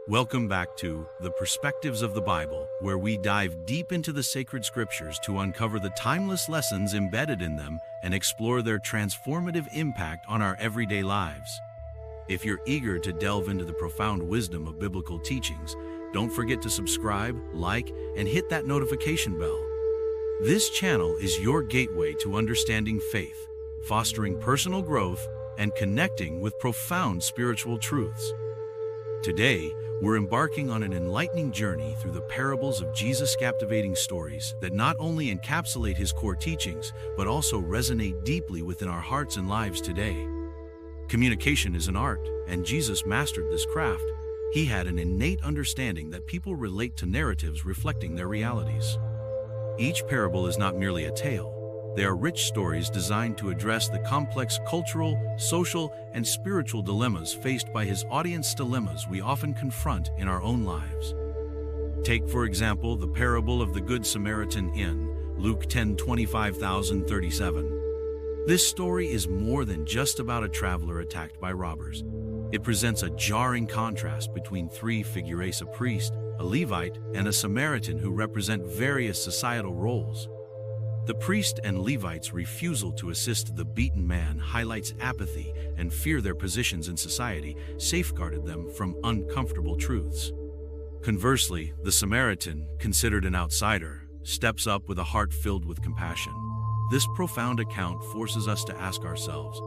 Welcome back to The Perspectives of the Bible, where we dive deep into the sacred scriptures to uncover the timeless lessons embedded in them and explore their transformative impact on our everyday lives. If you're eager to delve into the profound wisdom of biblical teachings, don't forget to subscribe, like, and hit that notification bell. This channel is your gateway to understanding faith, fostering personal growth, and connecting with profound spiritual truths. Today, we're embarking on an enlightening journey through the parables of Jesus' captivating stories that not only encapsulate his core teachings, but also resonate deeply within our hearts and lives today. Communication is an art, and Jesus mastered this craft. He had an innate understanding that people relate to narratives reflecting their realities. Each parable is not merely a tale. They are rich stories designed to address the complex cultural, social, and spiritual dilemmas faced by his audience, dilemmas we often confront in our own lives. Take, for example, the parable of the Good Samaritan in Luke 10:25-37. This story is more than just about a traveler attacked by robbers. It presents a jarring contrast between three figures: a priest, a Levite, and a Samaritan who represent various societal roles. The priest and Levite's refusal to assist the beaten man highlights apathy and fear. Their positions in society safeguarded them from uncomfortable truths. Conversely, the Samaritan, considered an outsider, steps up with a heart filled with compassion. This profound account forces us to ask ourselves,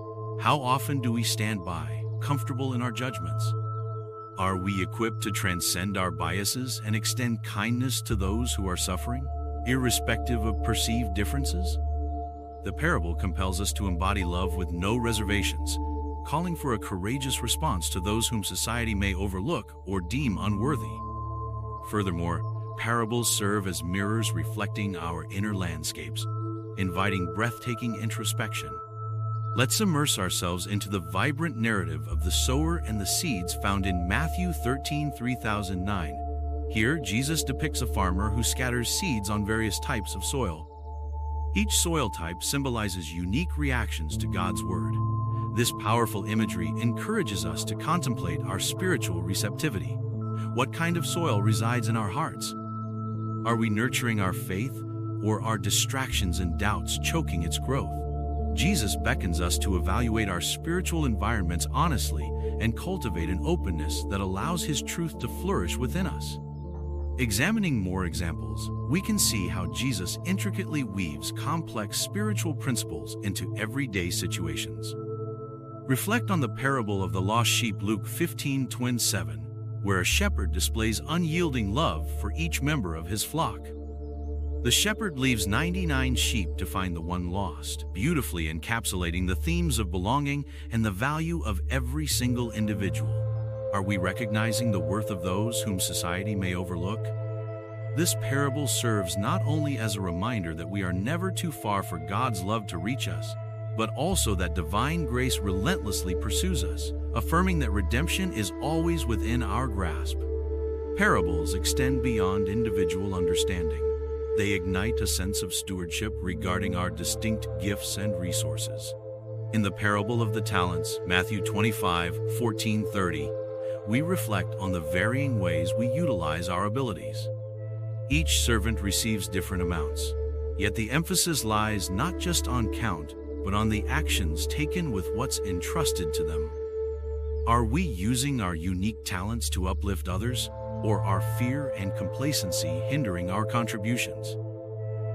how often do we stand by, comfortable in our judgments? Are we equipped to transcend our biases and extend kindness to those who are suffering, irrespective of perceived differences? The parable compels us to embody love with no reservations, calling for a courageous response to those whom society may overlook or deem unworthy. Furthermore, parables serve as mirrors reflecting our inner landscapes, inviting breathtaking introspection. Let's immerse ourselves into the vibrant narrative of the sower and the seeds found in Matthew 13:3-9. Here, Jesus depicts a farmer who scatters seeds on various types of soil. Each soil type symbolizes unique reactions to God's word. This powerful imagery encourages us to contemplate our spiritual receptivity. What kind of soil resides in our hearts? Are we nurturing our faith, or are distractions and doubts choking its growth? Jesus beckons us to evaluate our spiritual environments honestly and cultivate an openness that allows his truth to flourish within us. Examining more examples, we can see how Jesus intricately weaves complex spiritual principles into everyday situations. Reflect on the parable of the lost sheep, Luke 15:27, where a shepherd displays unyielding love for each member of his flock. The shepherd leaves 99 sheep to find the one lost, beautifully encapsulating the themes of belonging and the value of every single individual. Are we recognizing the worth of those whom society may overlook? This parable serves not only as a reminder that we are never too far for God's love to reach us, but also that divine grace relentlessly pursues us, affirming that redemption is always within our grasp. Parables extend beyond individual understanding. They ignite a sense of stewardship regarding our distinct gifts and resources. In the parable of the talents, Matthew 25:14-30, we reflect on the varying ways we utilize our abilities. Each servant receives different amounts, yet the emphasis lies not just on count, but on the actions taken with what's entrusted to them. Are we using our unique talents to uplift others, or are fear and complacency hindering our contributions?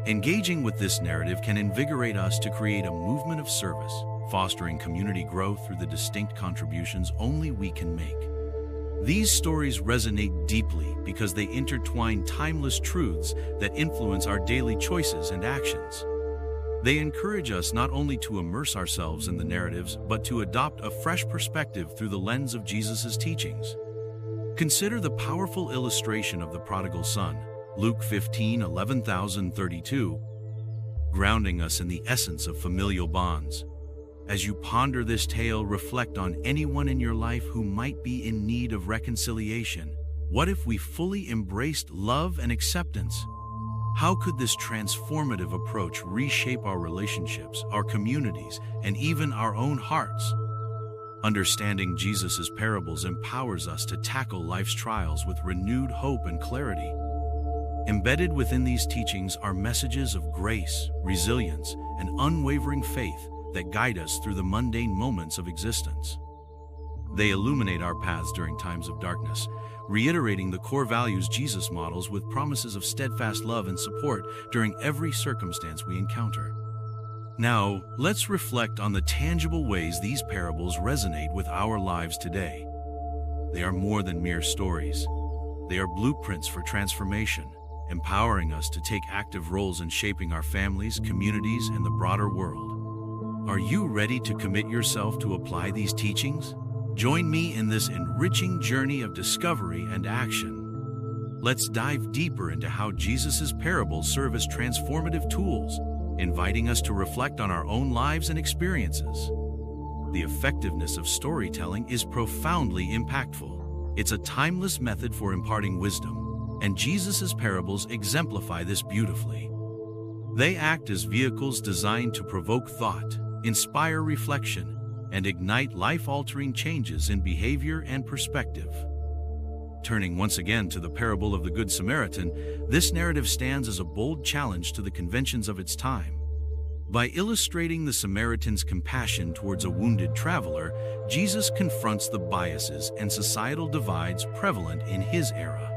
Engaging with this narrative can invigorate us to create a movement of service, fostering community growth through the distinct contributions only we can make. These stories resonate deeply because they intertwine timeless truths that influence our daily choices and actions. They encourage us not only to immerse ourselves in the narratives, but to adopt a fresh perspective through the lens of Jesus' teachings. Consider the powerful illustration of the prodigal son, Luke 15:11-32, grounding us in the essence of familial bonds. As you ponder this tale, reflect on anyone in your life who might be in need of reconciliation. What if we fully embraced love and acceptance? How could this transformative approach reshape our relationships, our communities, and even our own hearts? Understanding Jesus' parables empowers us to tackle life's trials with renewed hope and clarity. Embedded within these teachings are messages of grace, resilience, and unwavering faith that guide us through the mundane moments of existence. They illuminate our paths during times of darkness, reiterating the core values Jesus models with promises of steadfast love and support during every circumstance we encounter. Now, let's reflect on the tangible ways these parables resonate with our lives today. They are more than mere stories. They are blueprints for transformation, empowering us to take active roles in shaping our families, communities, and the broader world. Are you ready to commit yourself to apply these teachings? Join me in this enriching journey of discovery and action. Let's dive deeper into how Jesus' parables serve as transformative tools, inviting us to reflect on our own lives and experiences. The effectiveness of storytelling is profoundly impactful. It's a timeless method for imparting wisdom, and Jesus' parables exemplify this beautifully. They act as vehicles designed to provoke thought, inspire reflection, and ignite life-altering changes in behavior and perspective. Turning once again to the parable of the Good Samaritan, this narrative stands as a bold challenge to the conventions of its time. By illustrating the Samaritan's compassion towards a wounded traveler, Jesus confronts the biases and societal divides prevalent in his era.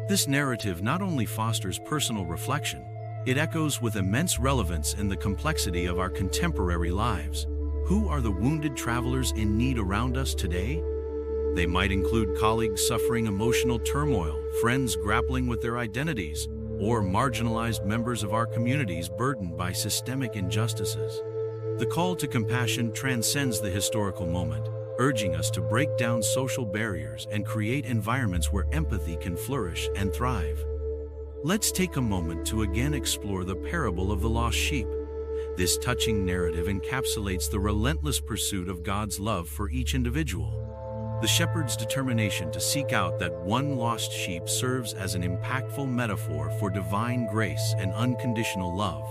This narrative not only fosters personal reflection, it echoes with immense relevance in the complexity of our contemporary lives. Who are the wounded travelers in need around us today? They might include colleagues suffering emotional turmoil, friends grappling with their identities, or marginalized members of our communities burdened by systemic injustices. The call to compassion transcends the historical moment, urging us to break down social barriers and create environments where empathy can flourish and thrive. Let's take a moment to again explore the parable of the lost sheep. This touching narrative encapsulates the relentless pursuit of God's love for each individual. The shepherd's determination to seek out that one lost sheep serves as an impactful metaphor for divine grace and unconditional love.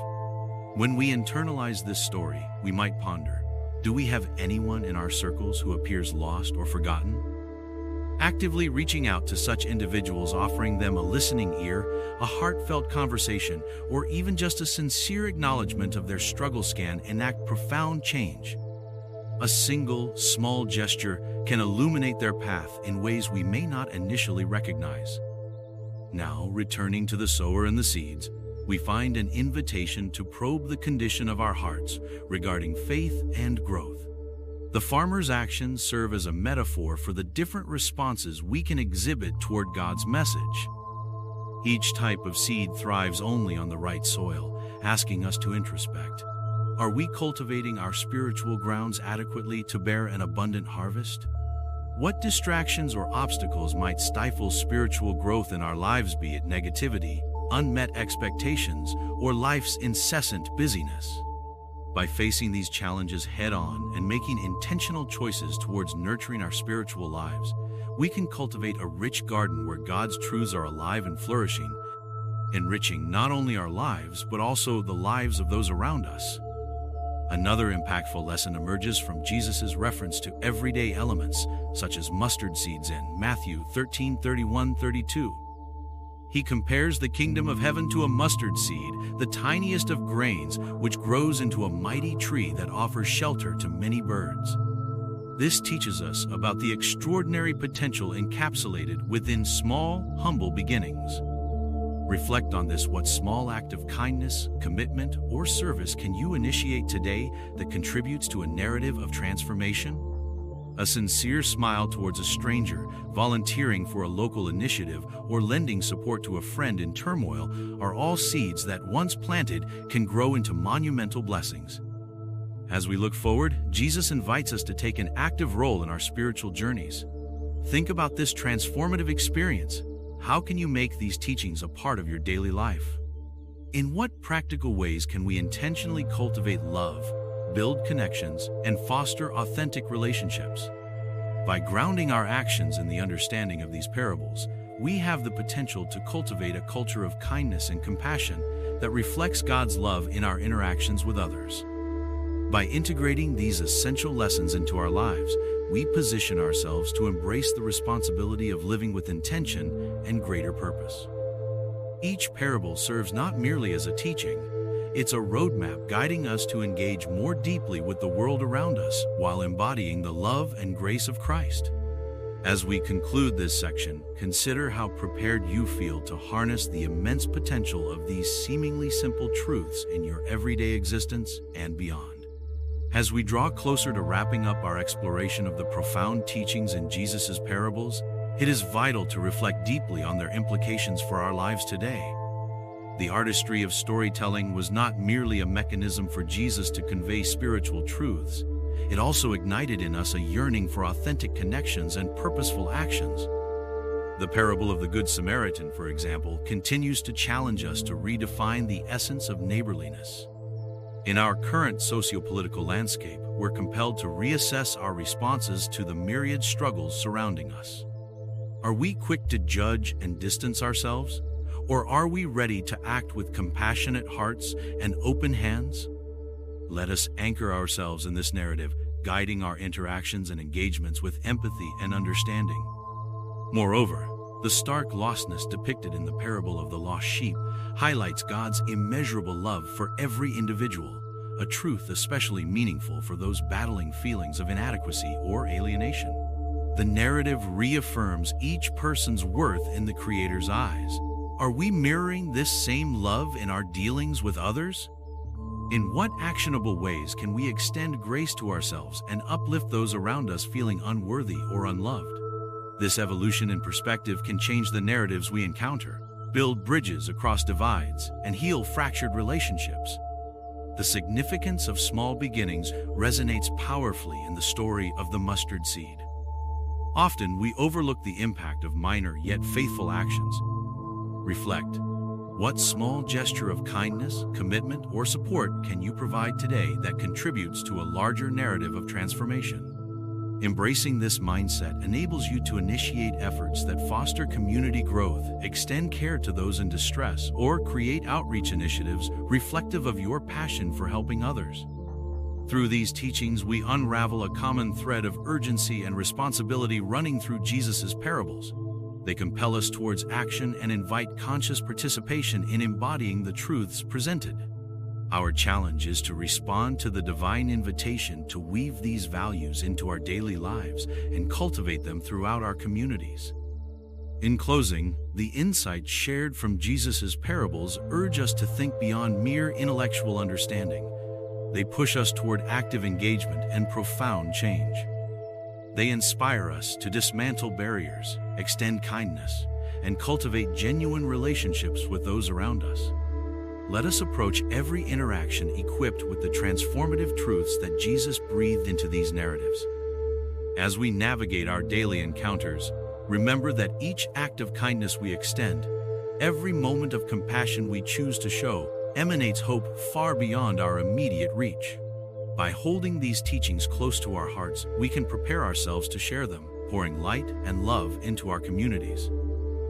When we internalize this story, we might ponder, do we have anyone in our circles who appears lost or forgotten? Actively reaching out to such individuals, offering them a listening ear, a heartfelt conversation, or even just a sincere acknowledgement of their struggles can enact profound change. A single, small gesture can illuminate their path in ways we may not initially recognize. Now, returning to the sower and the seeds, we find an invitation to probe the condition of our hearts regarding faith and growth. The farmer's actions serve as a metaphor for the different responses we can exhibit toward God's message. Each type of seed thrives only on the right soil, asking us to introspect. Are we cultivating our spiritual grounds adequately to bear an abundant harvest? What distractions or obstacles might stifle spiritual growth in our lives, be it negativity, unmet expectations, or life's incessant busyness? By facing these challenges head-on and making intentional choices towards nurturing our spiritual lives, we can cultivate a rich garden where God's truths are alive and flourishing, enriching not only our lives, but also the lives of those around us. Another impactful lesson emerges from Jesus' reference to everyday elements, such as mustard seeds in Matthew 13:31-32. He compares the kingdom of heaven to a mustard seed, the tiniest of grains, which grows into a mighty tree that offers shelter to many birds. This teaches us about the extraordinary potential encapsulated within small, humble beginnings. Reflect on this. What small act of kindness, commitment, or service can you initiate today that contributes to a narrative of transformation? A sincere smile towards a stranger, volunteering for a local initiative, or lending support to a friend in turmoil are all seeds that, once planted, can grow into monumental blessings. As we look forward, Jesus invites us to take an active role in our spiritual journeys. Think about this transformative experience. How can you make these teachings a part of your daily life? In what practical ways can we intentionally cultivate love, build connections, and foster authentic relationships? By grounding our actions in the understanding of these parables, we have the potential to cultivate a culture of kindness and compassion that reflects God's love in our interactions with others. By integrating these essential lessons into our lives, we position ourselves to embrace the responsibility of living with intention and greater purpose. Each parable serves not merely as a teaching, it's a roadmap guiding us to engage more deeply with the world around us while embodying the love and grace of Christ. As we conclude this section, consider how prepared you feel to harness the immense potential of these seemingly simple truths in your everyday existence and beyond. As we draw closer to wrapping up our exploration of the profound teachings in Jesus' parables, it is vital to reflect deeply on their implications for our lives today. The artistry of storytelling was not merely a mechanism for Jesus to convey spiritual truths. It also ignited in us a yearning for authentic connections and purposeful actions. The parable of the Good Samaritan, for example, continues to challenge us to redefine the essence of neighborliness. In our current socio-political landscape, we're compelled to reassess our responses to the myriad struggles surrounding us. Are we quick to judge and distance ourselves? Or are we ready to act with compassionate hearts and open hands? Let us anchor ourselves in this narrative, guiding our interactions and engagements with empathy and understanding. Moreover, the stark lostness depicted in the parable of the lost sheep highlights God's immeasurable love for every individual, a truth especially meaningful for those battling feelings of inadequacy or alienation. The narrative reaffirms each person's worth in the Creator's eyes. Are we mirroring this same love in our dealings with others? In what actionable ways can we extend grace to ourselves and uplift those around us feeling unworthy or unloved? This evolution in perspective can change the narratives we encounter, build bridges across divides, and heal fractured relationships. The significance of small beginnings resonates powerfully in the story of the mustard seed. Often we overlook the impact of minor yet faithful actions. Reflect. What small gesture of kindness, commitment, or support can you provide today that contributes to a larger narrative of transformation? Embracing this mindset enables you to initiate efforts that foster community growth, extend care to those in distress, or create outreach initiatives reflective of your passion for helping others. Through these teachings, we unravel a common thread of urgency and responsibility running through Jesus' parables. They compel us towards action and invite conscious participation in embodying the truths presented. Our challenge is to respond to the divine invitation to weave these values into our daily lives and cultivate them throughout our communities. In closing, the insights shared from Jesus' parables urge us to think beyond mere intellectual understanding. They push us toward active engagement and profound change. They inspire us to dismantle barriers, extend kindness, and cultivate genuine relationships with those around us. Let us approach every interaction equipped with the transformative truths that Jesus breathed into these narratives. As we navigate our daily encounters, remember that each act of kindness we extend, every moment of compassion we choose to show, emanates hope far beyond our immediate reach. By holding these teachings close to our hearts, we can prepare ourselves to share them, pouring light and love into our communities.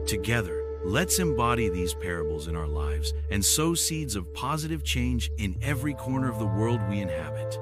Together, let's embody these parables in our lives and sow seeds of positive change in every corner of the world we inhabit.